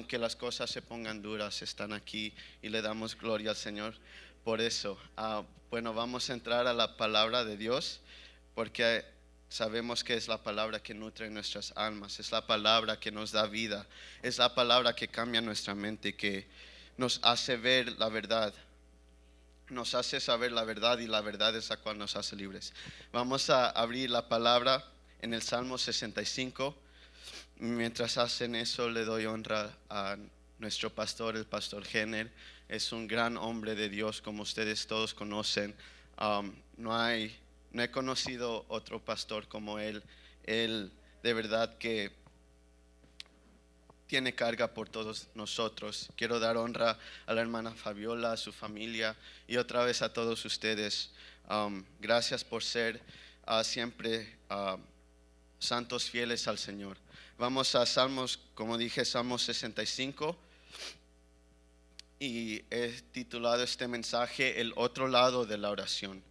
aunque las cosas se pongan duras, están aquí y le damos gloria al Señor por eso. Bueno, vamos a entrar a la palabra de Dios porque sabemos que es la palabra que nutre nuestras almas, es la palabra que nos da vida, es la palabra que cambia nuestra mente, que nos hace ver la verdad, nos hace saber la verdad, y la verdad es la cual nos hace libres. Vamos a abrir la palabra en el Salmo 65. Mientras hacen eso, le doy honra a nuestro pastor, el pastor Jenner. Es un gran hombre de Dios, como ustedes todos conocen. No he conocido otro pastor como él. Él de verdad que tiene carga por todos nosotros. Quiero dar honra a la hermana Fabiola, a su familia, y otra vez a todos ustedes. Gracias por ser siempre santos fieles al Señor. Vamos a Salmos, como dije, Salmos 65, y he titulado este mensaje El otro lado de la oración.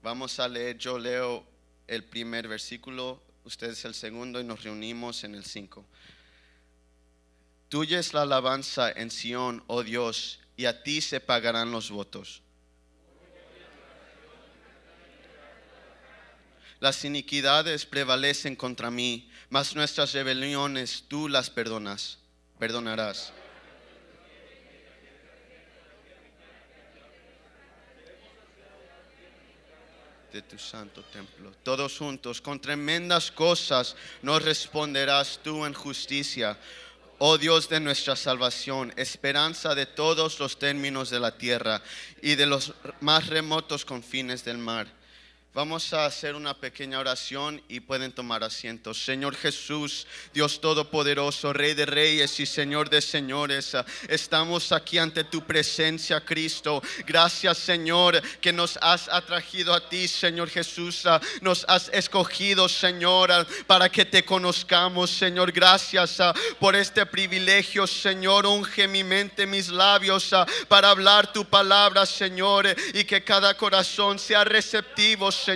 Vamos a leer, yo leo el primer versículo, ustedes el segundo, y nos reunimos en el 5. Tuya es la alabanza en Sión, oh Dios, y a ti se pagarán los votos. Las iniquidades prevalecen contra mí, mas nuestras rebeliones tú las perdonarás. De tu santo templo, todos juntos, con tremendas cosas nos responderás tú en justicia. Oh Dios de nuestra salvación, esperanza de todos los términos de la tierra y de los más remotos confines del mar. Vamos a hacer una pequeña oración y pueden tomar asiento. Señor Jesús, Dios Todopoderoso, Rey de Reyes y Señor de Señores, estamos aquí ante tu presencia, Cristo. Gracias, Señor, que nos has atraído a ti, Señor Jesús. Nos has escogido, Señor, para que te conozcamos, Señor. Gracias por este privilegio, Señor. Unge mi mente, mis labios, para hablar tu palabra, Señor, y que cada corazón sea receptivo, Señor.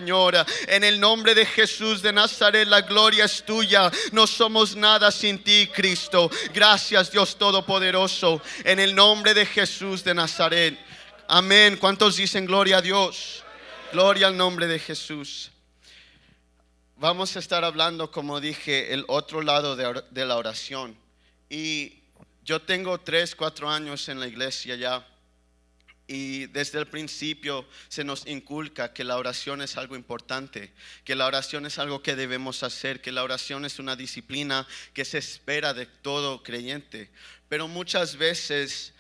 En el nombre de Jesús de Nazaret, la gloria es tuya. No somos nada sin ti, Cristo. Gracias, Dios Todopoderoso. En el nombre de Jesús de Nazaret. Amén. ¿Cuántos dicen gloria a Dios? Gloria al nombre de Jesús. Vamos a estar hablando, como dije, el otro lado de la oración. Y yo tengo 3-4 años en la iglesia ya. Y desde el principio se nos inculca que la oración es algo importante, que la oración es algo que debemos hacer, que la oración es una disciplina que se espera de todo creyente. Pero muchas veces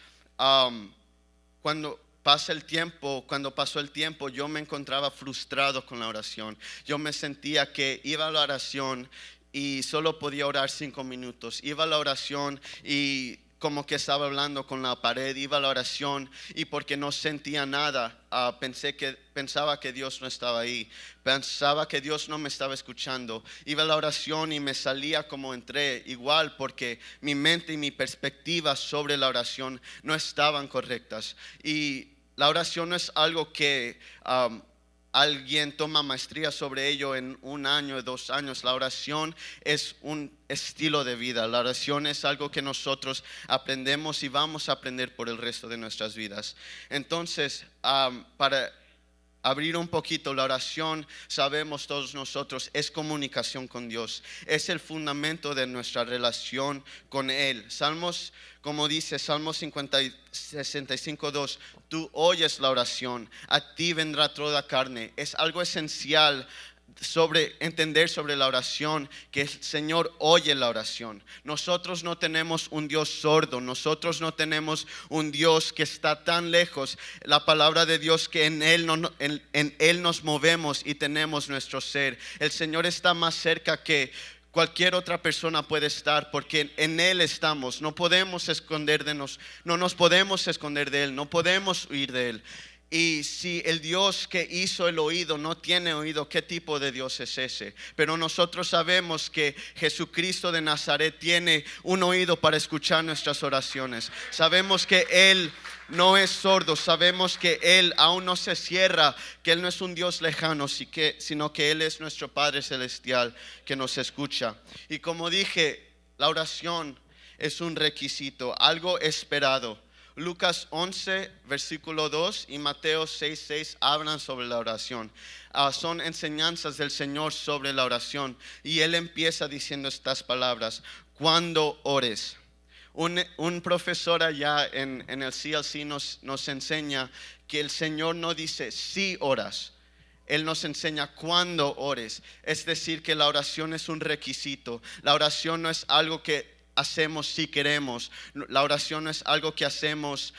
cuando pasó el tiempo, yo me encontraba frustrado con la oración. Yo me sentía que iba a la oración y solo podía orar 5 minutos. Iba a la oración y como que estaba hablando con la pared. Iba a la oración y porque no sentía nada, pensaba que Dios no estaba ahí, pensaba que Dios no me estaba escuchando. Iba a la oración y me salía como entré, igual, porque mi mente y mi perspectiva sobre la oración no estaban correctas. Y la oración no es algo que alguien toma maestría sobre ello en 1 año, 2 años. La oración es un estilo de vida. La oración es algo que nosotros aprendemos y vamos a aprender por el resto de nuestras vidas. Entonces, para abrir un poquito, la oración, sabemos todos nosotros, es comunicación con Dios. Es el fundamento de nuestra relación con Él. Salmos, como dice Salmo 65:2, tú oyes la oración, a ti vendrá toda carne. Es algo esencial entender sobre la oración, que el Señor oye la oración. Nosotros no tenemos un Dios sordo, nosotros no tenemos un Dios que está tan lejos. La palabra de Dios, que en Él nos movemos y tenemos nuestro ser. El Señor está más cerca que cualquier otra persona puede estar, porque en Él estamos. No podemos no nos podemos esconder de Él, no podemos huir de Él. Y si el Dios que hizo el oído no tiene oído, ¿qué tipo de Dios es ese? Pero nosotros sabemos que Jesucristo de Nazaret tiene un oído para escuchar nuestras oraciones. Sabemos que Él no es sordo, sabemos que Él aún no se cierra, que Él no es un Dios lejano, sino que Él es nuestro Padre Celestial que nos escucha. Y como dije, la oración es un requisito, algo esperado. Lucas 11, versículo 2 y Mateo 6, 6 hablan sobre la oración. Son enseñanzas del Señor sobre la oración. Y Él empieza diciendo estas palabras: cuando ores. Un profesor allá en el CLC nos enseña que el Señor no dice si oras. Él nos enseña cuándo ores. Es decir, que la oración es un requisito. La oración no es algo que hacemos si queremos. La oración no es algo que hacemos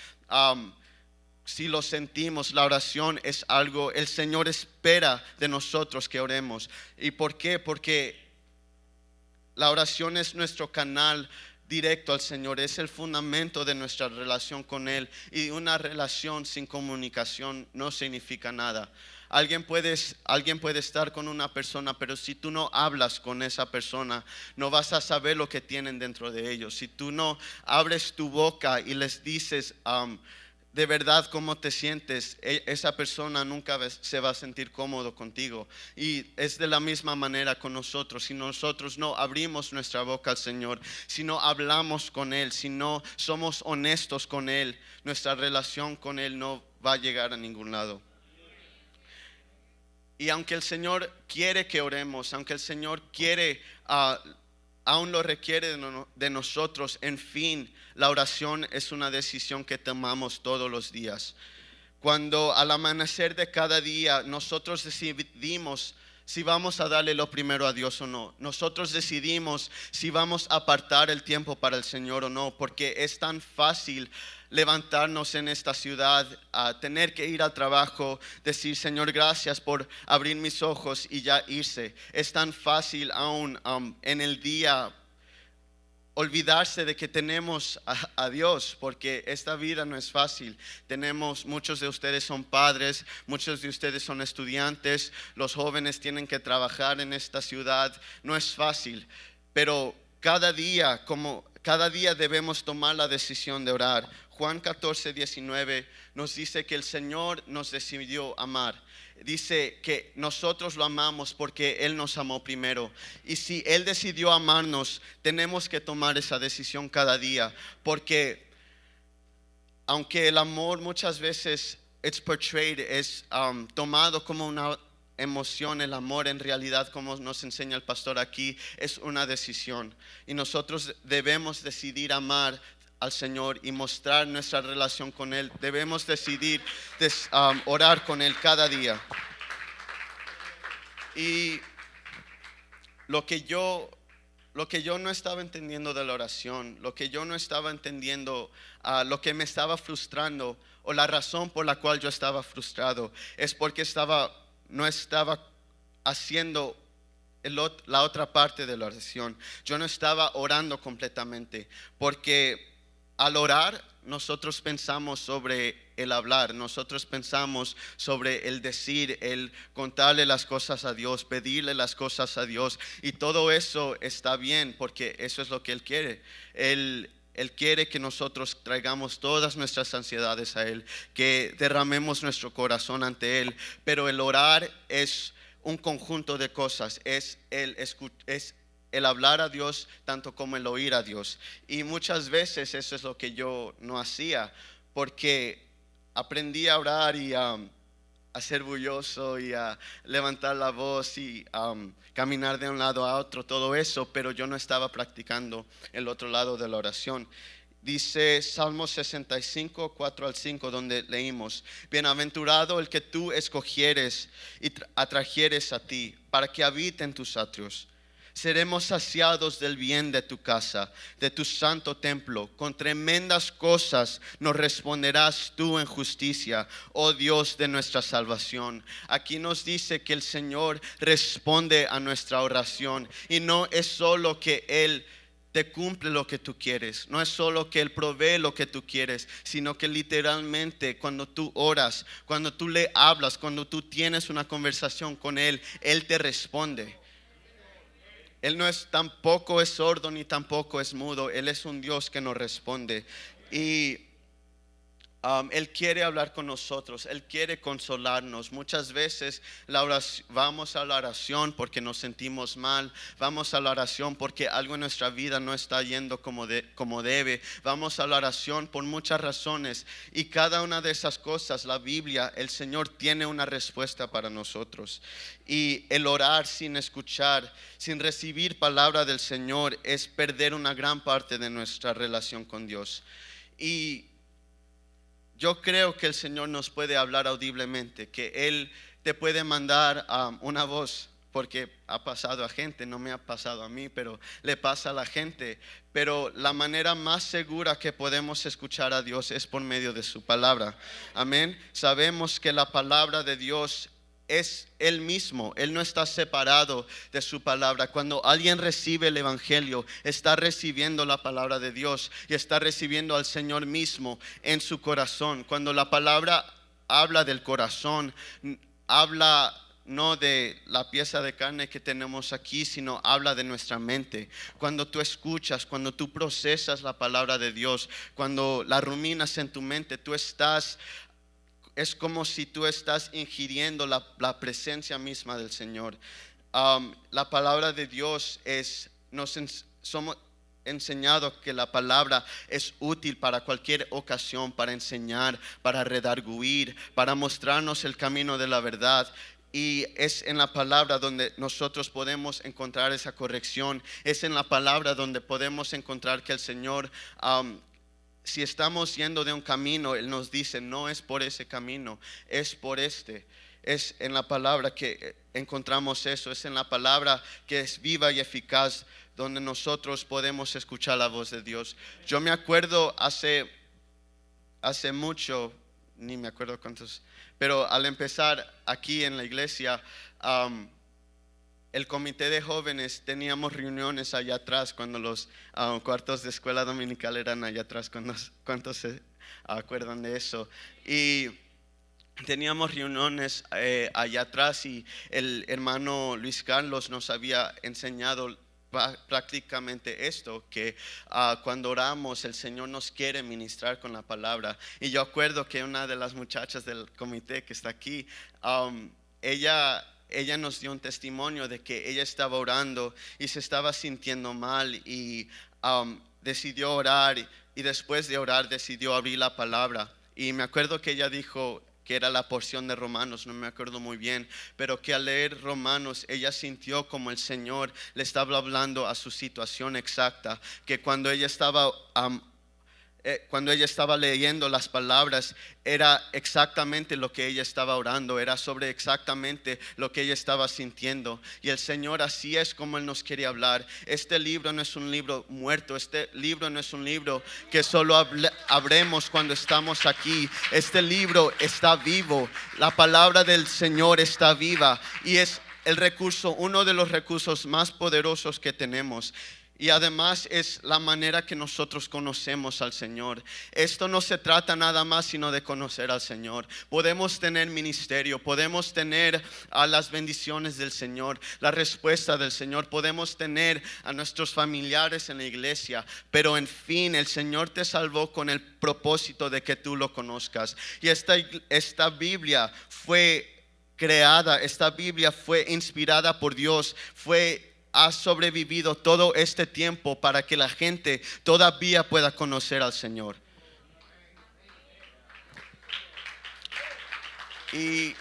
si lo sentimos. La oración es algo, el Señor espera de nosotros que oremos. ¿Y por qué? Porque la oración es nuestro canal directo al Señor, es el fundamento de nuestra relación con Él. Y una relación sin comunicación no significa nada. Alguien puede estar con una persona, pero si tú no hablas con esa persona, no vas a saber lo que tienen dentro de ellos. Si tú no abres tu boca y les dices de verdad cómo te sientes, esa persona nunca se va a sentir cómodo contigo. Y es de la misma manera con nosotros. Si nosotros no abrimos nuestra boca al Señor, si no hablamos con Él, si no somos honestos con Él, nuestra relación con Él no va a llegar a ningún lado. Y aunque el Señor quiere que oremos, aunque el Señor quiere, aún lo requiere de nosotros, en fin, la oración es una decisión que tomamos todos los días. Cuando al amanecer de cada día nosotros decidimos si vamos a darle lo primero a Dios o no. Nosotros decidimos si vamos a apartar el tiempo para el Señor o no, porque es tan fácil levantarnos en esta ciudad, a tener que ir al trabajo, decir: Señor, gracias por abrir mis ojos, y ya irse. Es tan fácil aún en el día olvidarse de que tenemos a Dios, porque esta vida no es fácil. Muchos de ustedes son padres, muchos de ustedes son estudiantes, los jóvenes tienen que trabajar en esta ciudad. No es fácil, pero cada día debemos tomar la decisión de orar. Juan 14, 19 nos dice que el Señor nos decidió amar. Dice que nosotros lo amamos porque Él nos amó primero. Y si Él decidió amarnos, tenemos que tomar esa decisión cada día. Porque aunque el amor muchas veces es tomado como una emoción, el amor en realidad, como nos enseña el pastor aquí, es una decisión. Y nosotros debemos decidir amar al Señor y mostrar nuestra relación con Él. Debemos decidir orar con Él cada día. Y lo que yo no estaba entendiendo de la oración, lo que yo no estaba entendiendo, lo que me estaba frustrando, o la razón por la cual yo estaba frustrado, es porque no estaba haciendo la otra parte de la oración. Yo no estaba orando completamente, porque al orar nosotros pensamos sobre el hablar, nosotros pensamos sobre el decir, el contarle las cosas a Dios, pedirle las cosas a Dios, y todo eso está bien, porque eso es lo que Él quiere. Él quiere que nosotros traigamos todas nuestras ansiedades a Él, que derramemos nuestro corazón ante Él. Pero el orar es un conjunto de cosas, es el hablar a Dios tanto como el oír a Dios. Y muchas veces eso es lo que yo no hacía, porque aprendí a orar y a ser bulloso y a levantar la voz y caminar de un lado a otro, todo eso, pero yo no estaba practicando el otro lado de la oración. Dice Salmo 65, 4 al 5, donde leímos: bienaventurado el que tú escogieres y atrajeres a ti, para que habite en tus atrios. Seremos saciados del bien de tu casa, de tu santo templo. Con tremendas cosas nos responderás tú en justicia, oh Dios de nuestra salvación. Aquí nos dice que el Señor responde a nuestra oración, y no es solo que Él te cumple lo que tú quieres, no es solo que Él provee lo que tú quieres, sino que literalmente cuando tú oras, cuando tú le hablas, cuando tú tienes una conversación con Él, Él te responde. Él tampoco es sordo ni tampoco es mudo. Él es un Dios que nos responde. Y Él quiere hablar con nosotros, Él quiere consolarnos. Muchas veces vamos a la oración porque nos sentimos mal, vamos a la oración porque algo en nuestra vida no está yendo como debe, vamos a la oración por muchas razones, y cada una de esas cosas, la Biblia, el Señor tiene una respuesta para nosotros. Y el orar sin escuchar, sin recibir palabra del Señor, es perder una gran parte de nuestra relación con Dios. Y yo creo que el Señor nos puede hablar audiblemente, que Él te puede mandar una voz, porque ha pasado a gente, no me ha pasado a mí, pero le pasa a la gente. Pero la manera más segura que podemos escuchar a Dios es por medio de su palabra. Amén. Sabemos que la palabra de Dios es Él mismo, Él no está separado de su palabra. Cuando alguien recibe el Evangelio, está recibiendo la palabra de Dios y está recibiendo al Señor mismo en su corazón. Cuando la palabra habla del corazón, habla no de la pieza de carne que tenemos aquí, sino habla de nuestra mente. Cuando tú escuchas, cuando tú procesas la palabra de Dios, cuando la ruminas en tu mente, es como si tú estás ingiriendo la presencia misma del Señor. La palabra de Dios somos enseñados que la palabra es útil para cualquier ocasión, para enseñar, para redarguir, para mostrarnos el camino de la verdad. Y es en la palabra donde nosotros podemos encontrar esa corrección. Es en la palabra donde podemos encontrar que el Señor, si estamos yendo de un camino, Él nos dice, no es por ese camino, es por este. Es en la palabra que encontramos eso, es en la palabra que es viva y eficaz, donde nosotros podemos escuchar la voz de Dios. Yo me acuerdo hace mucho, ni me acuerdo cuántos, pero al empezar aquí en la iglesia, el comité de jóvenes teníamos reuniones allá atrás cuando los cuartos de escuela dominical eran allá atrás. ¿Cuántos se acuerdan de eso? Y teníamos reuniones allá atrás, y el hermano Luis Carlos nos había enseñado prácticamente esto, que cuando oramos el Señor nos quiere ministrar con la palabra. Y yo acuerdo que una de las muchachas del comité que está aquí, ella nos dio un testimonio de que ella estaba orando y se estaba sintiendo mal, y decidió orar, y después de orar decidió abrir la palabra. Y me acuerdo que ella dijo que era la porción de Romanos, no me acuerdo muy bien, pero que al leer Romanos ella sintió como el Señor le estaba hablando a su situación exacta, que cuando ella estaba leyendo las palabras, era exactamente lo que ella estaba orando, era sobre exactamente lo que ella estaba sintiendo. Y el Señor, así es como Él nos quiere hablar. Este libro no es un libro muerto, este libro no es un libro que solo abremos cuando estamos aquí. Este libro está vivo, la palabra del Señor está viva, y es uno de los recursos más poderosos que tenemos. Y además es la manera que nosotros conocemos al Señor. Esto no se trata nada más sino de conocer al Señor. Podemos tener ministerio, podemos tener a las bendiciones del Señor, la respuesta del Señor, podemos tener a nuestros familiares en la iglesia, pero en fin, el Señor te salvó con el propósito de que tú lo conozcas. Y esta Biblia fue creada, esta Biblia fue inspirada por Dios, ha sobrevivido todo este tiempo para que la gente todavía pueda conocer al Señor. Y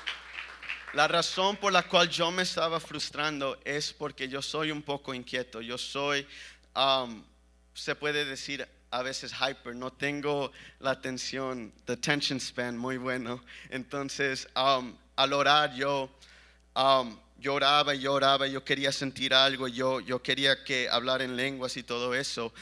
la razón por la cual yo me estaba frustrando es porque yo soy un poco inquieto. Yo soy, se puede decir a veces hyper, no tengo la atención, the attention span muy bueno. Entonces, al orar yo oraba, yo quería sentir algo, yo quería que hablar en lenguas y todo eso,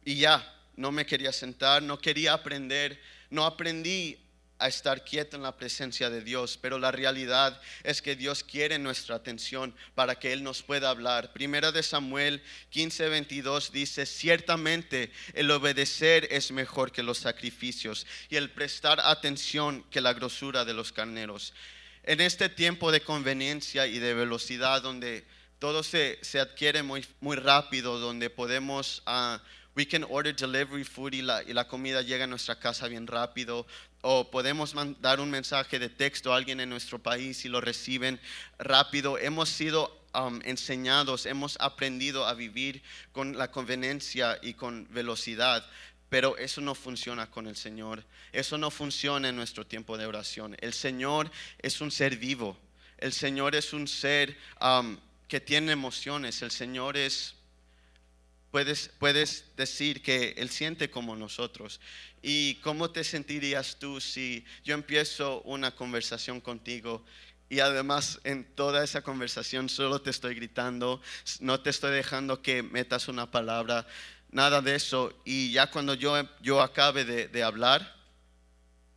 y ya, no me quería sentar, no quería aprender, no aprendí a estar quieto en la presencia de Dios. Pero la realidad es que Dios quiere nuestra atención para que Él nos pueda hablar. Primera de Samuel 15:22 dice: ciertamente el obedecer es mejor que los sacrificios, y el prestar atención que la grosura de los carneros. En este tiempo de conveniencia y de velocidad, donde todo se adquiere muy, muy rápido, donde podemos We can order delivery food y la comida llega a nuestra casa bien rápido. O podemos mandar un mensaje de texto a alguien en nuestro país y lo reciben rápido. Hemos sido enseñados, hemos aprendido a vivir con la conveniencia y con velocidad. Pero eso no funciona con el Señor. Eso no funciona en nuestro tiempo de oración. El Señor es un ser vivo. El Señor es un ser que tiene emociones. El Señor es... Puedes decir que Él siente como nosotros. ¿Y cómo te sentirías tú si yo empiezo una conversación contigo y además en toda esa conversación solo te estoy gritando, no te estoy dejando que metas una palabra, nada de eso, y ya cuando yo acabe de hablar,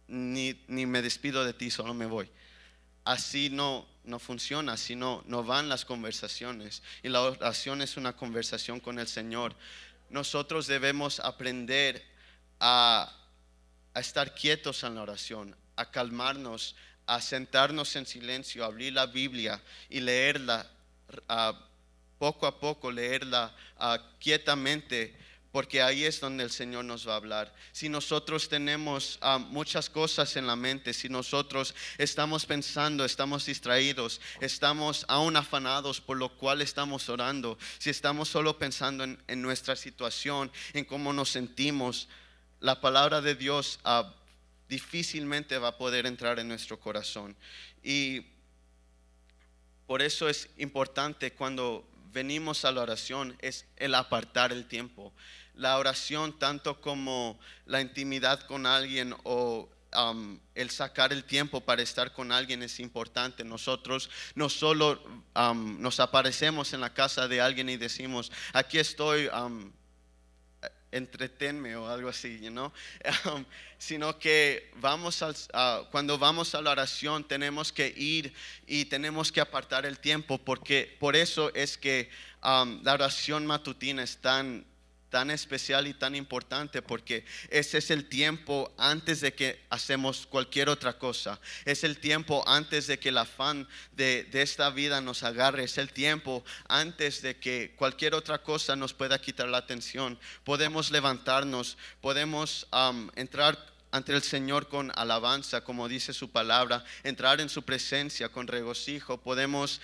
ni me despido de ti, solo me voy? Así no funciona, así no van las conversaciones. Y la oración es una conversación con el Señor. Nosotros debemos aprender a estar quietos en la oración, a calmarnos, a sentarnos en silencio, a abrir la Biblia y leerla poco a poco, leerla quietamente, porque ahí es donde el Señor nos va a hablar. Si nosotros tenemos muchas cosas en la mente, si nosotros estamos pensando, estamos distraídos, estamos aún afanados por lo cual estamos orando, si estamos solo pensando en nuestra situación, en cómo nos sentimos, la palabra de Dios difícilmente va a poder entrar en nuestro corazón. Y por eso es importante cuando venimos a la oración, es el apartar el tiempo. La oración, tanto como la intimidad con alguien o el sacar el tiempo para estar con alguien, es importante. Nosotros no solo nos aparecemos en la casa de alguien y decimos, aquí estoy, entretenme o algo así, sino que cuando vamos a la oración tenemos que ir y tenemos que apartar el tiempo, porque por eso es que la oración matutina es tan especial y tan importante, porque ese es el tiempo antes de que hacemos cualquier otra cosa, es el tiempo antes de que el afán de esta vida nos agarre, es el tiempo antes de que cualquier otra cosa nos pueda quitar la atención. Podemos levantarnos, podemos entrar ante el Señor con alabanza, como dice su palabra, entrar en su presencia con regocijo. Podemos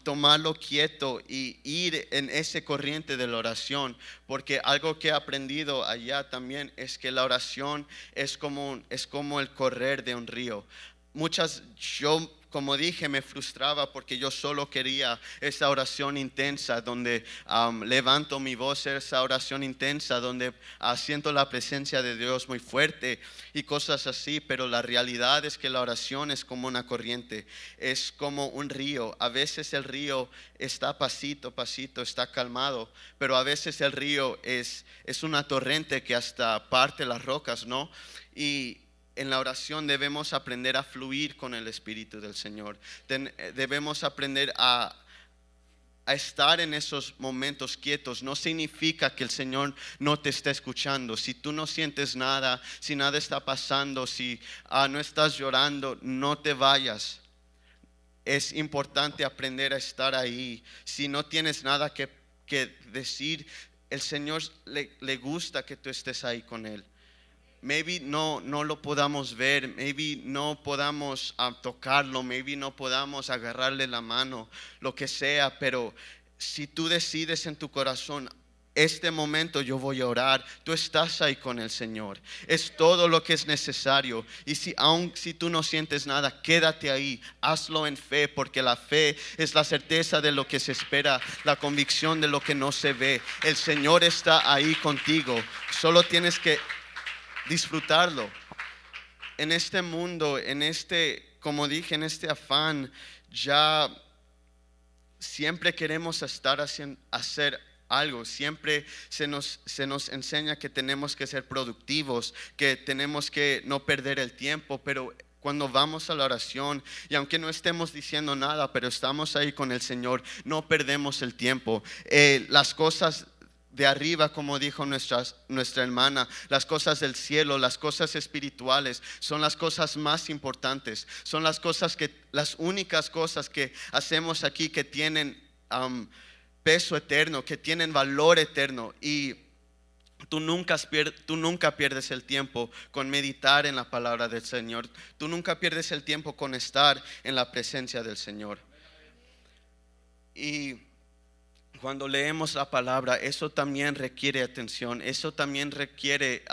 tomarlo quieto y ir en ese corriente de la oración, porque algo que he aprendido allá también es que la oración es como el correr de un río. Yo, como dije, me frustraba porque yo solo quería esa oración intensa donde levanto mi voz, esa oración intensa donde siento la presencia de Dios muy fuerte y cosas así. Pero la realidad es que la oración es como una corriente, es como un río. A veces el río está pasito, está calmado, pero a veces el río es una torrente que hasta parte las rocas, ¿no? Y en la oración debemos aprender a fluir con el Espíritu del Señor. Debemos aprender a estar en esos momentos quietos. No significa que el Señor no te esté escuchando. Si tú no sientes nada, si nada está pasando, si no estás llorando, no te vayas. Es importante aprender a estar ahí. Si no tienes nada que decir, el Señor le gusta que tú estés ahí con Él. Maybe no lo podamos ver, maybe no podamos tocarlo, maybe no podamos agarrarle la mano, lo que sea, pero si tú decides en tu corazón, este momento yo voy a orar, tú estás ahí con el Señor. Es todo lo que es necesario. Y aun si tú no sientes nada, quédate ahí, hazlo en fe, porque la fe es la certeza de lo que se espera, la convicción de lo que no se ve. El Señor está ahí contigo, solo tienes que disfrutarlo. En este mundo, como dije, en este afán, ya siempre queremos hacer algo. Siempre se nos enseña que tenemos que ser productivos, que tenemos que no perder el tiempo, pero cuando vamos a la oración, y aunque no estemos diciendo nada, pero estamos ahí con el Señor, no perdemos el tiempo. Las cosas de arriba, como dijo nuestra hermana, las cosas del cielo, las cosas espirituales son las cosas más importantes, son las únicas cosas que hacemos aquí que tienen peso eterno, que tienen valor eterno. Y Tú nunca pierdes el tiempo con meditar en la palabra del Señor. Tú nunca pierdes el tiempo con estar en la presencia del Señor. Y cuando leemos la palabra, eso también requiere atención. Eso también requiere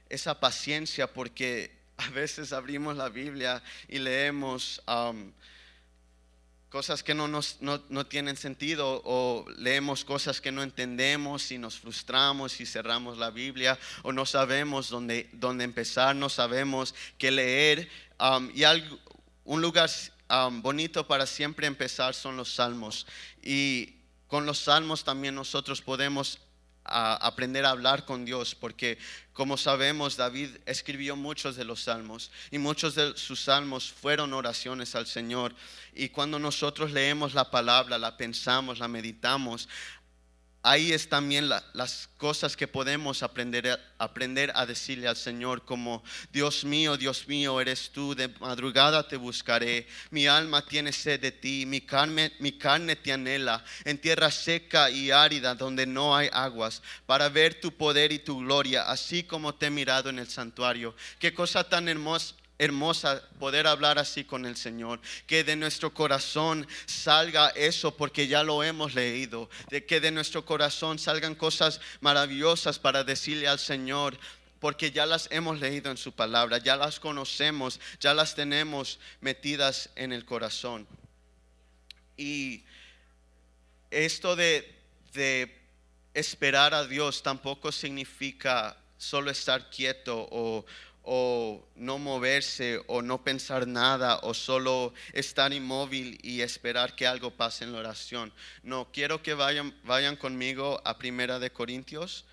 esa paciencia, porque a veces abrimos la Biblia y leemos cosas que no tienen sentido, o leemos cosas que no entendemos y nos frustramos y cerramos la Biblia, o no sabemos dónde empezar, no sabemos qué leer. Un lugar bonito para siempre empezar son los salmos, y con los salmos también nosotros podemos aprender a hablar con Dios, porque como sabemos, David escribió muchos de los salmos, y muchos de sus salmos fueron oraciones al Señor. Y cuando nosotros leemos la palabra, la pensamos, la meditamos, ahí es también las cosas que podemos aprender a decirle al Señor, como: Dios mío, eres tú, de madrugada te buscaré, mi alma tiene sed de ti, mi carne te anhela, en tierra seca y árida donde no hay aguas, para ver tu poder y tu gloria, así como te he mirado en el santuario. Qué cosa tan hermosa poder hablar así con el Señor, que de nuestro corazón salga eso, porque ya lo hemos leído, de que de nuestro corazón salgan cosas maravillosas para decirle al Señor, porque ya las hemos leído en su palabra, ya las conocemos, ya las tenemos metidas en el corazón. Y esto de esperar a Dios tampoco significa solo estar quieto, o no moverse, o no pensar nada, o solo estar inmóvil y esperar que algo pase en la oración. No, quiero que vayan conmigo a Primera de Corintios.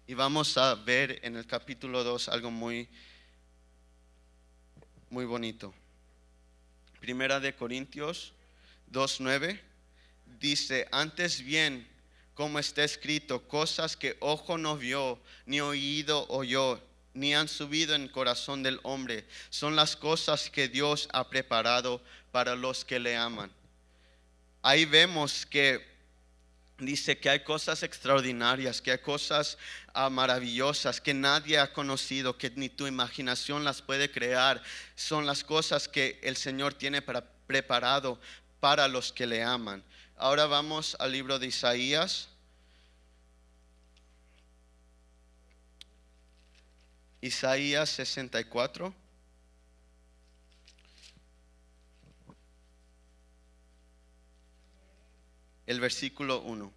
Y vamos a ver en el capítulo 2 algo muy, muy bonito. Primera de Corintios 2:9 dice: antes bien, como está escrito, cosas que ojo no vio, ni oído oyó, ni han subido en el corazón del hombre, son las cosas que Dios ha preparado para los que le aman. Ahí vemos que dice que hay cosas extraordinarias, que hay cosas maravillosas que nadie ha conocido, que ni tu imaginación las puede crear. Son las cosas que el Señor tiene preparado para los que le aman. Ahora vamos al libro de Isaías. Isaías 64. El versículo 1.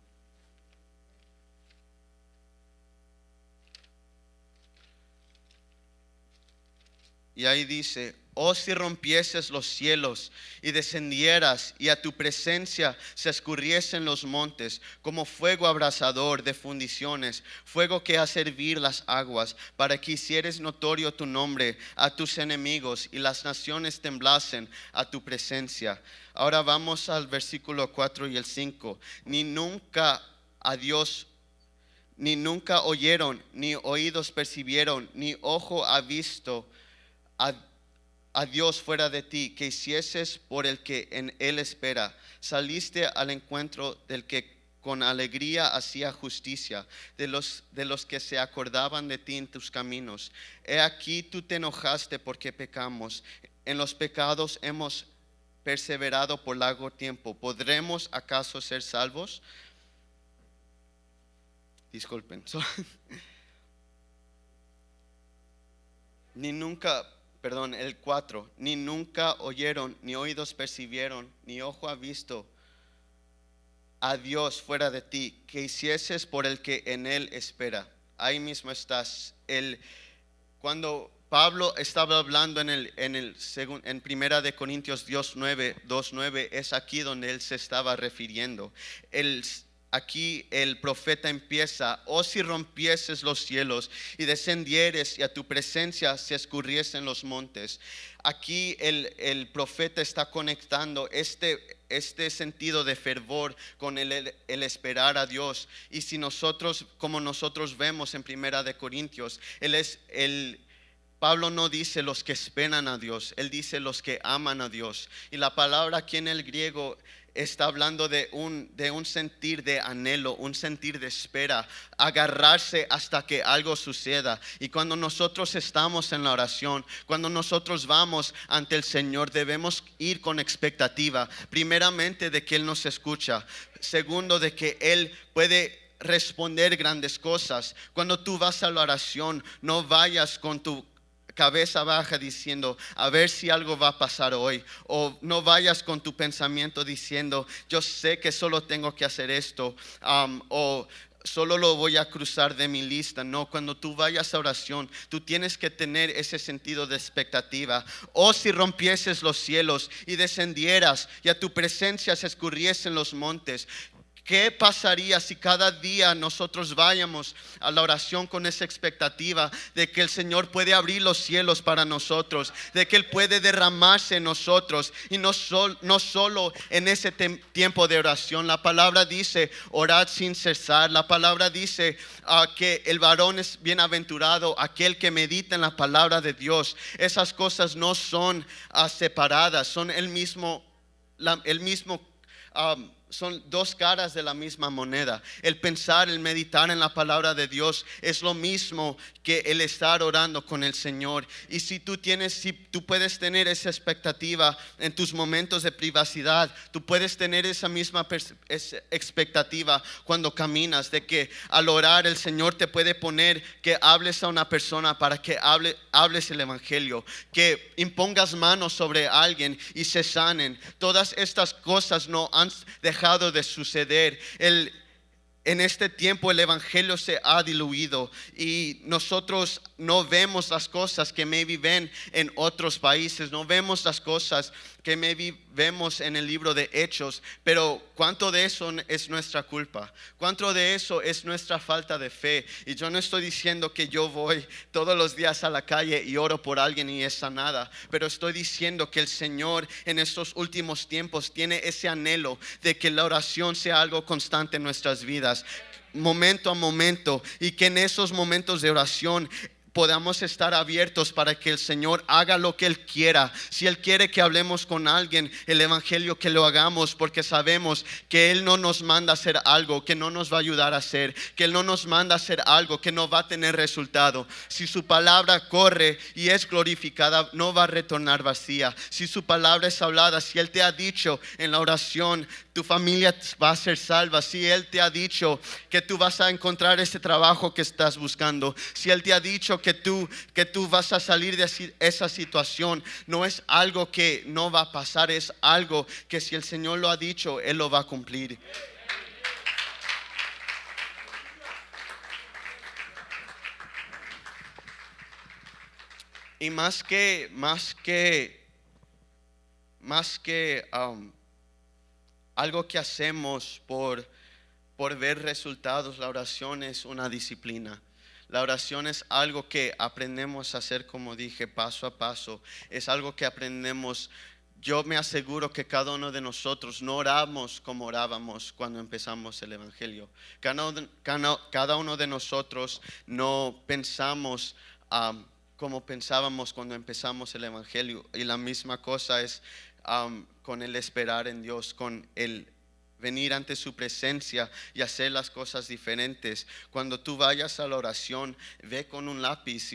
Y ahí dice: oh, si rompieses los cielos y descendieras, y a tu presencia se escurriesen los montes, como fuego abrasador de fundiciones, fuego que hace hervir las aguas, para que hicieres notorio tu nombre a tus enemigos, y las naciones temblasen a tu presencia. Ahora vamos al versículo 4 y el 5. Ni nunca oyeron, ni oídos percibieron, ni ojo ha visto a Dios fuera de ti, que hicieses por el que en él espera. Saliste al encuentro del que con alegría hacía justicia, de los que se acordaban de ti en tus caminos. He aquí, tú te enojaste porque pecamos, en los pecados hemos perseverado por largo tiempo. ¿Podremos acaso ser salvos? Disculpen. El 4, ni nunca oyeron, ni oídos percibieron, ni ojo ha visto a Dios fuera de ti, que hicieses por el que en él espera. Ahí mismo estás. Cuando Pablo estaba hablando en Primera de Corintios 2:9, es aquí donde él se estaba refiriendo. Aquí el profeta empieza: oh, si rompieses los cielos y descendieres, y a tu presencia se escurriesen los montes. Aquí el profeta está conectando este sentido de fervor con el esperar a Dios. Y si nosotros, como nosotros vemos en Primera de Corintios, Pablo no dice los que esperan a Dios, él dice los que aman a Dios. Y la palabra aquí en el griego está hablando de un sentir de anhelo, un sentir de espera, agarrarse hasta que algo suceda. Y cuando nosotros estamos en la oración, cuando nosotros vamos ante el Señor, debemos ir con expectativa, primeramente de que Él nos escucha, segundo de que Él puede responder grandes cosas. Cuando tú vas a la oración, no vayas con tu cabeza baja diciendo a ver si algo va a pasar hoy, o no vayas con tu pensamiento diciendo yo sé que solo tengo que hacer esto, o solo lo voy a cruzar de mi lista. No, cuando tú vayas a oración, tú tienes que tener ese sentido de expectativa. O si rompieses los cielos y descendieras y a tu presencia se escurriesen los montes. ¿Qué pasaría si cada día nosotros vayamos a la oración con esa expectativa de que el Señor puede abrir los cielos para nosotros, de que Él puede derramarse en nosotros, y no solo en ese tiempo de oración? La palabra dice orad sin cesar. La palabra dice que el varón es bienaventurado aquel que medita en la palabra de Dios. Esas cosas no son separadas, son el mismo son dos caras de la misma moneda. El pensar, el meditar en la palabra de Dios es lo mismo que el estar orando con el Señor. Y si tú puedes tener esa expectativa en tus momentos de privacidad, tú puedes tener esa misma expectativa cuando caminas, de que al orar el Señor te puede poner que hables a una persona para que hables el evangelio, que impongas manos sobre alguien y se sanen. Todas estas cosas no han dejado de suceder. En este tiempo el evangelio se ha diluido y nosotros no vemos las cosas que maybe ven en otros países, no vemos las cosas que maybe vemos en el libro de Hechos. Pero ¿cuánto de eso es nuestra culpa? ¿Cuánto de eso es nuestra falta de fe? Y yo no estoy diciendo que yo voy todos los días a la calle y oro por alguien y es sanada, pero estoy diciendo que el Señor en estos últimos tiempos tiene ese anhelo de que la oración sea algo constante en nuestras vidas, momento a momento, y que en esos momentos de oración podamos estar abiertos para que el Señor haga lo que Él quiera. Si Él quiere que hablemos con alguien el evangelio, que lo hagamos, porque sabemos que Él no nos manda a hacer algo que no nos va a ayudar a hacer, que Él no nos manda a hacer algo que no va a tener resultado. Si su palabra corre y es glorificada, no va a retornar vacía. Si su palabra es hablada, si Él te ha dicho en la oración tu familia va a ser salva, si Él te ha dicho que tú vas a encontrar ese trabajo que estás buscando, si Él te ha dicho que tú vas a salir de esa situación, no es algo que no va a pasar, es algo que si el Señor lo ha dicho, Él lo va a cumplir. Y más que algo que hacemos por ver resultados, la oración es una disciplina. La oración es algo que aprendemos a hacer, como dije, paso a paso. Es algo que aprendemos. Yo me aseguro que cada uno de nosotros no oramos como orábamos cuando empezamos el evangelio. Cada uno de nosotros no pensamos como pensábamos cuando empezamos el evangelio. Y la misma cosa es con el esperar en Dios, con el venir ante su presencia y hacer las cosas diferentes. Cuando tú vayas a la oración, ve con un lápiz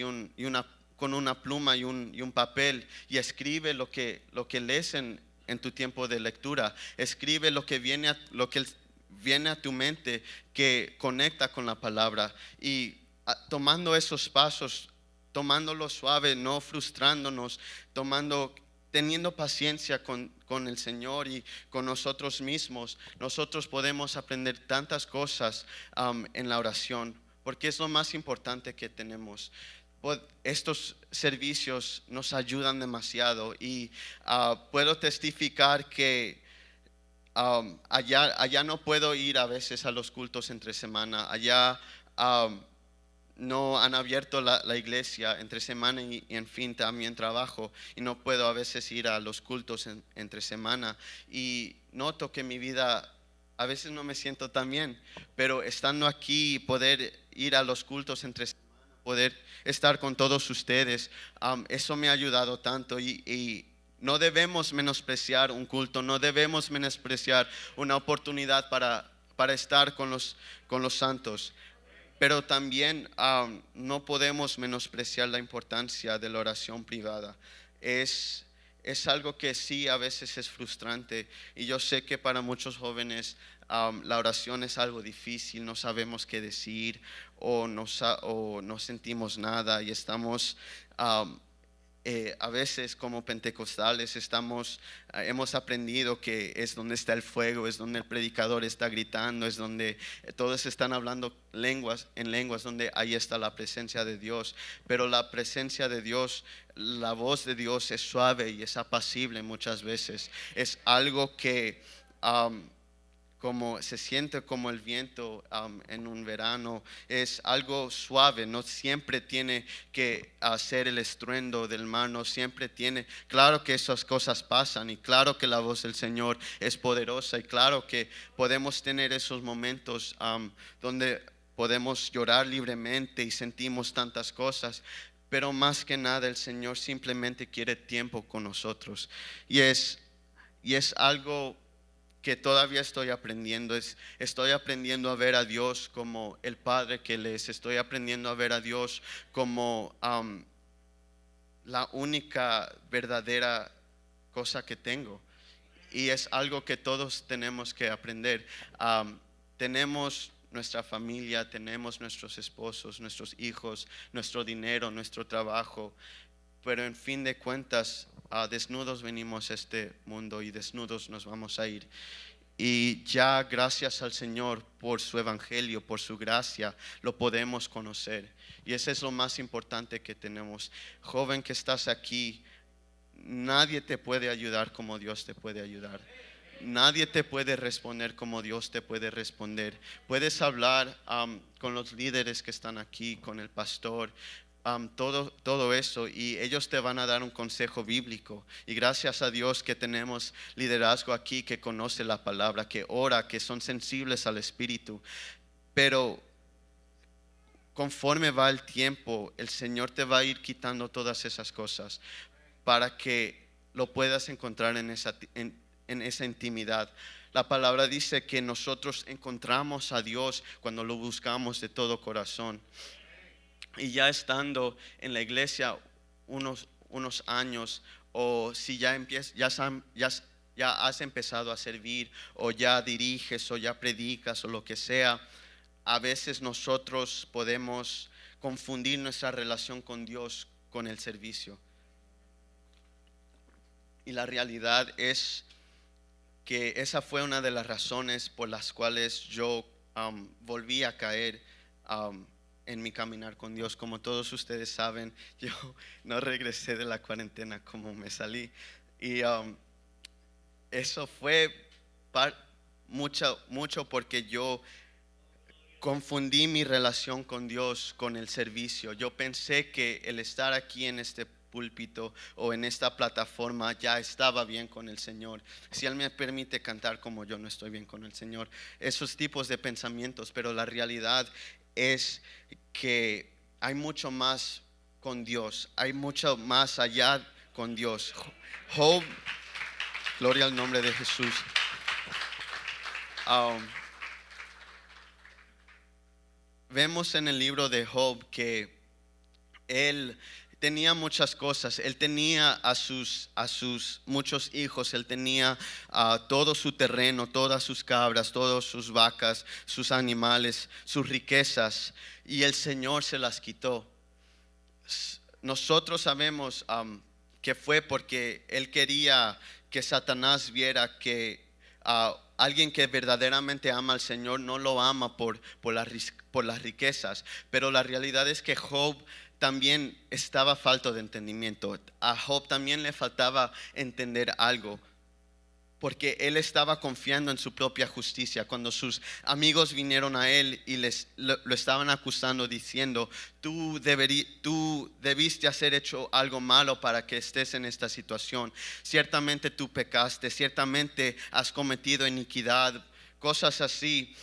con una pluma y un papel y escribe lo que lees en tu tiempo de lectura. Escribe lo que viene a tu mente, que conecta con la palabra, y tomando esos pasos, tomándolo suave, no frustrándonos, teniendo paciencia con el Señor y con nosotros mismos, nosotros podemos aprender tantas cosas en la oración, porque es lo más importante que tenemos. Estos servicios nos ayudan demasiado y puedo testificar que allá no puedo ir a veces a los cultos entre semana. Allá no han abierto la iglesia entre semana y en fin también trabajo, y no puedo a veces ir a los cultos entre semana, y noto que mi vida a veces no me siento tan bien, pero estando aquí, poder ir a los cultos entre semana, poder estar con todos ustedes, eso me ha ayudado tanto, y No debemos menospreciar un culto, no debemos menospreciar una oportunidad para estar con los santos. Pero también no podemos menospreciar la importancia de la oración privada. Es algo que sí a veces es frustrante, y yo sé que para muchos jóvenes la oración es algo difícil, no sabemos qué decir o no sentimos nada y estamos a veces como pentecostales hemos aprendido que es donde está el fuego, es donde el predicador está gritando, es donde todos están hablando en lenguas, donde ahí está la presencia de Dios. Pero la presencia de Dios, la voz de Dios es suave y es apacible muchas veces. Es algo que como se siente como el viento en un verano, es algo suave, no siempre tiene que hacer el estruendo del mar, no siempre tiene, claro que esas cosas pasan y claro que la voz del Señor es poderosa y claro que podemos tener esos momentos donde podemos llorar libremente y sentimos tantas cosas. Pero más que nada el Señor simplemente quiere tiempo con nosotros y es algo que todavía estoy aprendiendo. Estoy aprendiendo a ver a Dios como el Padre que Él es. Estoy aprendiendo a ver a Dios como la única verdadera cosa que tengo. Y es algo que todos tenemos que aprender. Tenemos nuestra familia, tenemos nuestros esposos, nuestros hijos, nuestro dinero, nuestro trabajo. Pero en fin de cuentas, desnudos venimos a este mundo y desnudos nos vamos a ir. Y ya gracias al Señor por su evangelio, por su gracia, lo podemos conocer. Y eso es lo más importante que tenemos. Joven que estás aquí, nadie te puede ayudar como Dios te puede ayudar. Nadie te puede responder como Dios te puede responder. Puedes hablar con los líderes que están aquí, con el pastor, todo eso, y ellos te van a dar un consejo bíblico. Y gracias a Dios que tenemos liderazgo aquí que conoce la palabra, que ora, que son sensibles al Espíritu. Pero conforme va el tiempo, el Señor te va a ir quitando todas esas cosas para que lo puedas encontrar en esa intimidad. La palabra dice que nosotros encontramos a Dios cuando lo buscamos de todo corazón. Y ya estando en la iglesia unos años, o si ya has empezado a servir, o ya diriges, o ya predicas, o lo que sea, a veces nosotros podemos confundir nuestra relación con Dios con el servicio. Y la realidad es que esa fue una de las razones por las cuales yo volví a caer en mi caminar con Dios. Como todos ustedes saben, yo no regresé de la cuarentena como me salí. Y eso fue mucho porque yo confundí mi relación con Dios con el servicio. Yo pensé que el estar aquí en este púlpito o en esta plataforma ya estaba bien con el Señor. Si Él me permite cantar como yo no estoy bien con el Señor. Esos tipos de pensamientos, pero la realidad es que hay mucho más con Dios, hay mucho más allá con Dios. Job, gloria al nombre de Jesús. Vemos en el libro de Job que él tenía muchas cosas. Él tenía a sus muchos hijos. Él tenía todo su terreno, todas sus cabras, todas sus vacas, sus animales, sus riquezas, y el Señor se las quitó. Nosotros sabemos que fue porque Él quería que Satanás viera que alguien que verdaderamente ama al Señor no lo ama por las riquezas. Pero la realidad es que Job también estaba falto de entendimiento. A Job también le faltaba entender algo, porque él estaba confiando en su propia justicia. Cuando sus amigos vinieron a él y lo estaban acusando, diciendo: tú debiste haber hecho algo malo para que estés en esta situación. Ciertamente tú pecaste, ciertamente has cometido iniquidad, cosas así.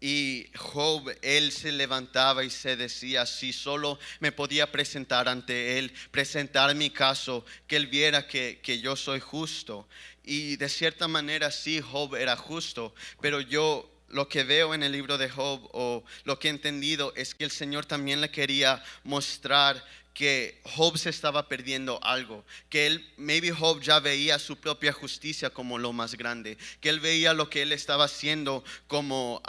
Y Job, él se levantaba y se decía, si solo me podía presentar ante él, presentar mi caso, que él viera que yo soy justo. Y de cierta manera sí, Job era justo, pero yo lo que veo en el libro de Job, o lo que he entendido, es que el Señor también le quería mostrar que Job se estaba perdiendo algo, que maybe Job ya veía su propia justicia como lo más grande, que él veía lo que él estaba haciendo como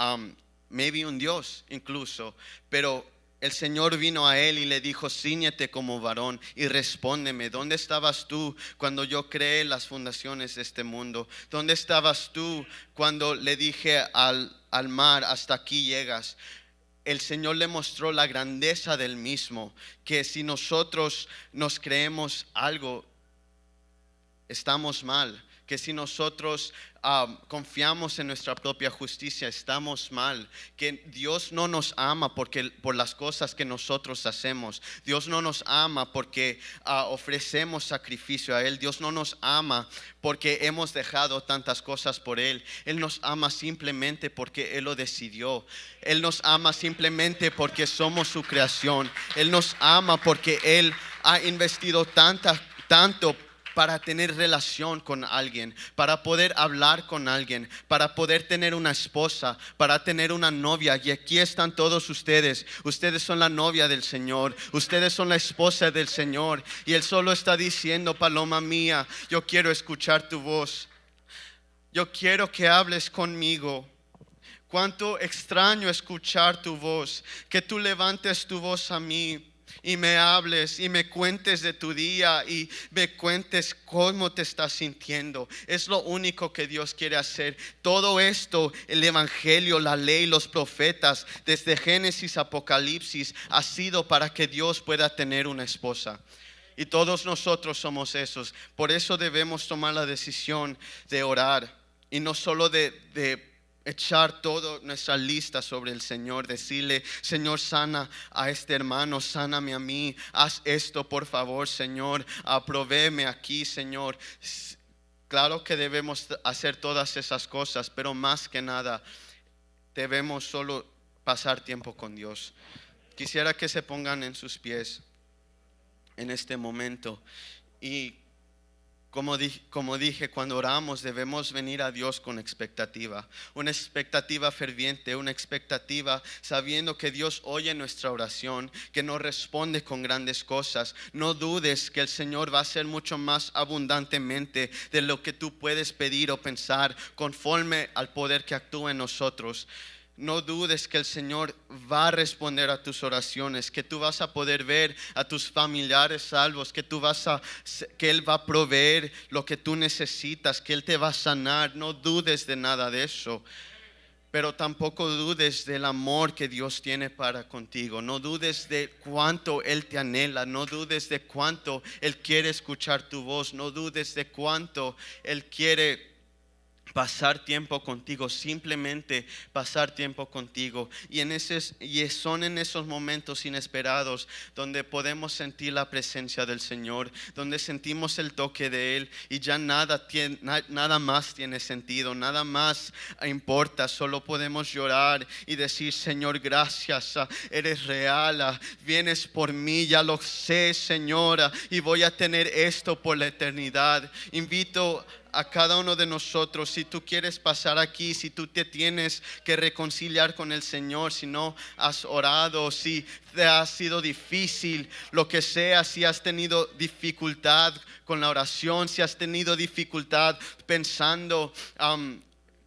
maybe un Dios incluso, pero el Señor vino a él y le dijo, cíñete como varón y respóndeme, ¿dónde estabas tú cuando yo creé las fundaciones de este mundo? ¿Dónde estabas tú cuando le dije al mar, hasta aquí llegas? El Señor le mostró la grandeza del mismo, que si nosotros nos creemos algo, estamos mal, que si nosotros confiamos en nuestra propia justicia, estamos mal, que Dios no nos ama por las cosas que nosotros hacemos. Dios no nos ama porque ofrecemos sacrificio a Él. Dios no nos ama porque hemos dejado tantas cosas por Él. Él nos ama simplemente porque Él lo decidió. Él nos ama simplemente porque somos su creación. Él nos ama porque Él ha investido tanto para tener relación con alguien, para poder hablar con alguien, para poder tener una esposa, para tener una novia. Y aquí están todos ustedes. Ustedes son la novia del Señor, ustedes son la esposa del Señor. Y Él solo está diciendo, paloma mía, yo quiero escuchar tu voz. Yo quiero que hables conmigo. Cuánto extraño escuchar tu voz, que tú levantes tu voz a mí y me hables y me cuentes de tu día y me cuentes cómo te estás sintiendo. Es lo único que Dios quiere hacer. Todo esto, el evangelio, la ley, los profetas, desde Génesis a Apocalipsis, ha sido para que Dios pueda tener una esposa. Y todos nosotros somos esos. Por eso debemos tomar la decisión de orar y no solo de echar toda nuestra lista sobre el Señor, decirle, Señor, sana a este hermano, sáname a mí, haz esto por favor, Señor, provéeme aquí, Señor. Claro que debemos hacer todas esas cosas, pero más que nada debemos solo pasar tiempo con Dios. Quisiera que se pongan en sus pies en este momento. Y como dije, cuando oramos debemos venir a Dios con expectativa, una expectativa ferviente, una expectativa sabiendo que Dios oye nuestra oración, que nos responde con grandes cosas. No dudes que el Señor va a hacer mucho más abundantemente de lo que tú puedes pedir o pensar, conforme al poder que actúa en nosotros. No dudes que el Señor va a responder a tus oraciones, que tú vas a poder ver a tus familiares salvos, que Él va a proveer lo que tú necesitas, que Él te va a sanar. No dudes de nada de eso, pero tampoco dudes del amor que Dios tiene para contigo. No dudes de cuánto Él te anhela, no dudes de cuánto Él quiere escuchar tu voz, no dudes de cuánto Él quiere pasar tiempo contigo, simplemente pasar tiempo contigo. Y son en esos momentos inesperados donde podemos sentir la presencia del Señor, donde sentimos el toque de Él y ya nada más tiene sentido, nada más importa. Solo podemos llorar y decir, Señor, gracias, eres real, vienes por mí, ya lo sé, Señora, y voy a tener esto por la eternidad. Invito a cada uno de nosotros, si tú quieres pasar aquí, si tú te tienes que reconciliar con el Señor, si no has orado, si te ha sido difícil, lo que sea, si has tenido dificultad con la oración, si has tenido dificultad pensando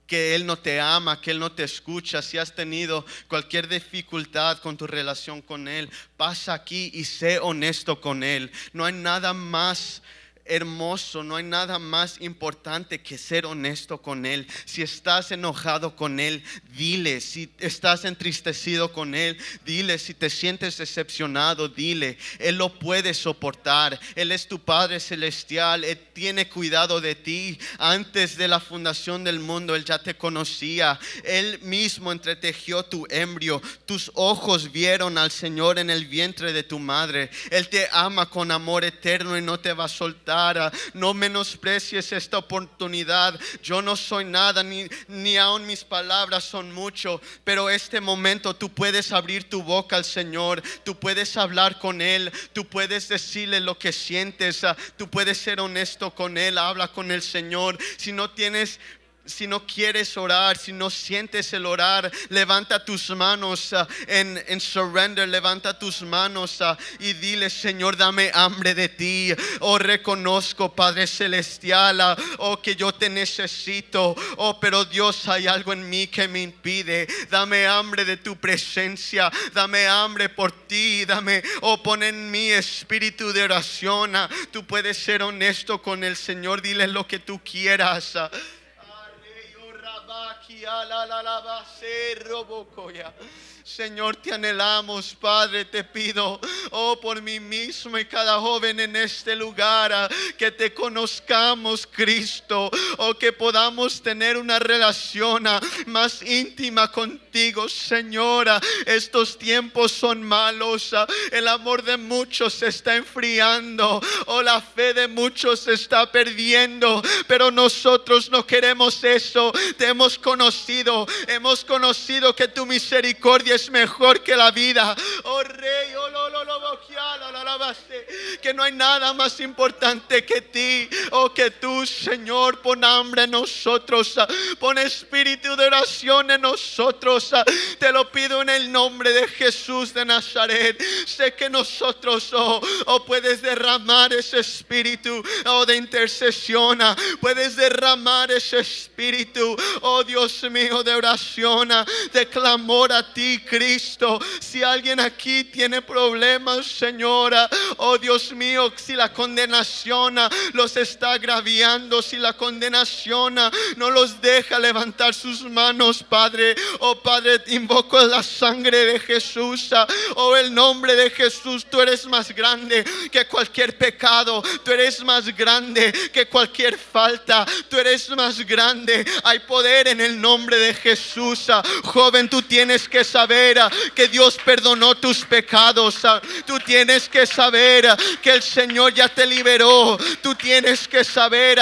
que Él no te ama, que Él no te escucha, si has tenido cualquier dificultad con tu relación con Él, pasa aquí y sé honesto con Él. No hay nada más hermoso, no hay nada más importante que ser honesto con Él. Si estás enojado con Él, dile. Si estás entristecido con Él, dile. Si te sientes decepcionado, dile. Él lo puede soportar. Él es tu Padre celestial. Él tiene cuidado de ti. Antes de la fundación del mundo, Él ya te conocía. Él mismo entretejió tu embrión. Tus ojos vieron al Señor en el vientre de tu madre. Él te ama con amor eterno y no te va a soltar quedar. No menosprecies esta oportunidad. Yo no soy nada, ni aun mis palabras son mucho, pero este momento tú puedes abrir tu boca al Señor, tú puedes hablar con Él, tú puedes decirle lo que sientes, tú puedes ser honesto con Él. Habla con el Señor. Si no quieres orar, si no sientes el orar, levanta tus manos en surrender, levanta tus manos y dile: Señor, dame hambre de ti. Oh, reconozco, Padre Celestial, oh, que yo te necesito. Oh, pero Dios, hay algo en mí que me impide. Dame hambre de tu presencia, dame hambre por ti, pon en mí espíritu de oración. Tú puedes ser honesto con el Señor, dile lo que tú quieras. Señor, te anhelamos, Padre. Te pido, oh, por mí mismo y cada joven en este lugar, que te conozcamos, Cristo, que podamos tener una relación más íntima contigo, Señor. Estos tiempos son malos, el amor de muchos se está enfriando, la fe de muchos se está perdiendo, pero nosotros no queremos eso. Te hemos conocido que tu misericordia es mejor que la vida. Oh Rey, que no hay nada más importante que ti, que tú, Señor. Pon hambre en nosotros, pon espíritu de oración en nosotros. Te lo pido en el nombre de Jesús de Nazaret. Sé que nosotros, puedes derramar ese espíritu, de intercesión, puedes derramar ese espíritu, oh Dios mío, de oración, de clamor a ti, Cristo. Si alguien aquí tiene problemas, Señora, oh Dios mío, si la condenación los está agraviando, si la condenación no los deja levantar sus manos, Padre, oh Padre, invoco la sangre de Jesús, oh el nombre de Jesús. Tú eres más grande que cualquier pecado, tú eres más grande que cualquier falta, tú eres más grande. Hay poder en el nombre de Jesús. Joven, tú tienes que saber que Dios perdonó tus pecados. Tú tienes que saber que el Señor ya te liberó. Tú tienes que saber,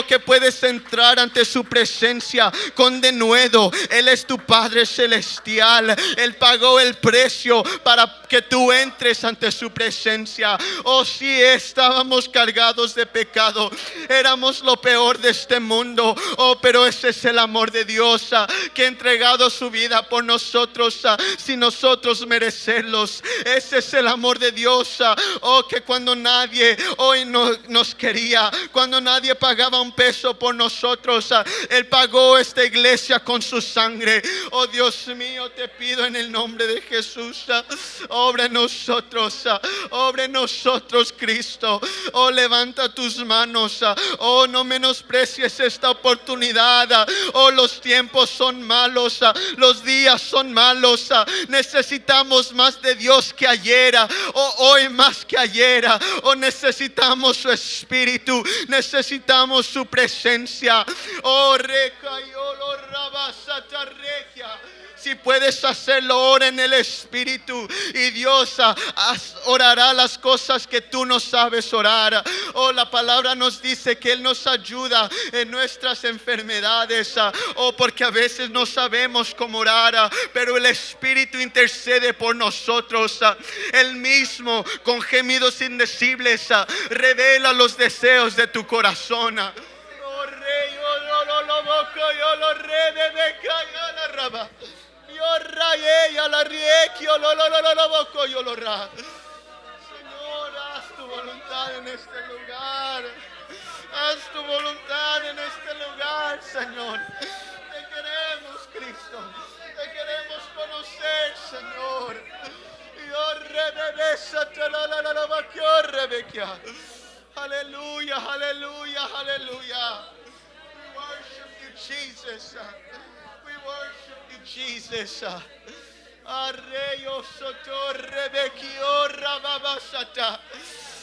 que puedes entrar ante su presencia con denuedo. Él es tu Padre Celestial. Él pagó el precio para que tú entres ante su presencia. Oh, si estábamos cargados de pecado, éramos lo peor de este mundo. Oh, pero ese es el amor de Dios, que ha entregado su vida por nosotros, sin nosotros merecerlos. Ese es el amor de Dios, que cuando nadie hoy no nos quería, cuando nadie pagaba un peso por nosotros, Él pagó esta iglesia con su sangre. Oh Dios mío, te pido en el nombre de Jesús, obra en nosotros, Cristo. Oh, levanta tus manos, oh, no menosprecies esta oportunidad. Oh, los tiempos son malos, los días son malos. Necesitamos más de Dios que ayer, hoy más que ayer. Necesitamos su espíritu, necesitamos su presencia. Oh, recayolo rabasata regia. Si puedes hacerlo, ora en el Espíritu y Dios orará las cosas que tú no sabes orar. Oh, la palabra nos dice que Él nos ayuda en nuestras enfermedades. Porque a veces no sabemos cómo orar, pero el Espíritu intercede por nosotros. Él mismo, con gemidos indecibles, revela los deseos de tu corazón. Oh, Rey, yo lo Señor, haz tu voluntad en este lugar. Haz tu voluntad en este lugar, Señor. Te queremos, Cristo. Te queremos conocer, Señor. Aleluya, aleluya, aleluya. We worship you, Jesus. We worship you, Jesus.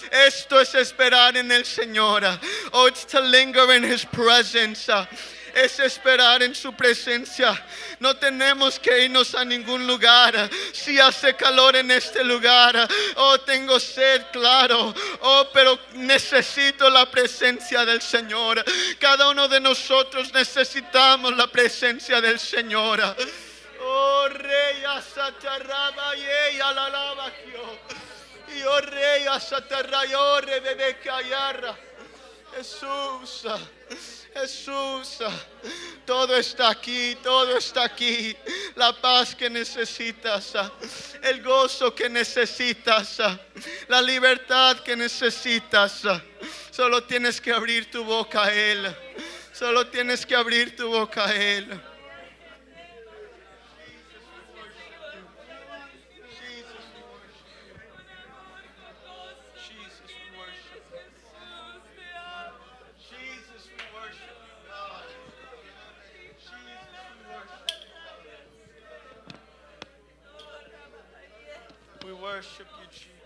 Esto es esperar en el Señor. Oh, it's to linger in His presence. es esperar en su presencia. No tenemos que irnos a ningún lugar. Si hace calor en este lugar, oh, tengo sed, claro, oh, pero necesito la presencia del Señor. Cada uno de nosotros necesitamos la presencia del Señor. Oh, rey, asatarraba y alalaba y oh, rey, asatarrayo, rebebe callarra. Jesús, Jesús, todo está aquí, todo está aquí. La paz que necesitas, el gozo que necesitas, la libertad que necesitas. Solo tienes que abrir tu boca a Él. Solo tienes que abrir tu boca a Él. We worship you, Jesus.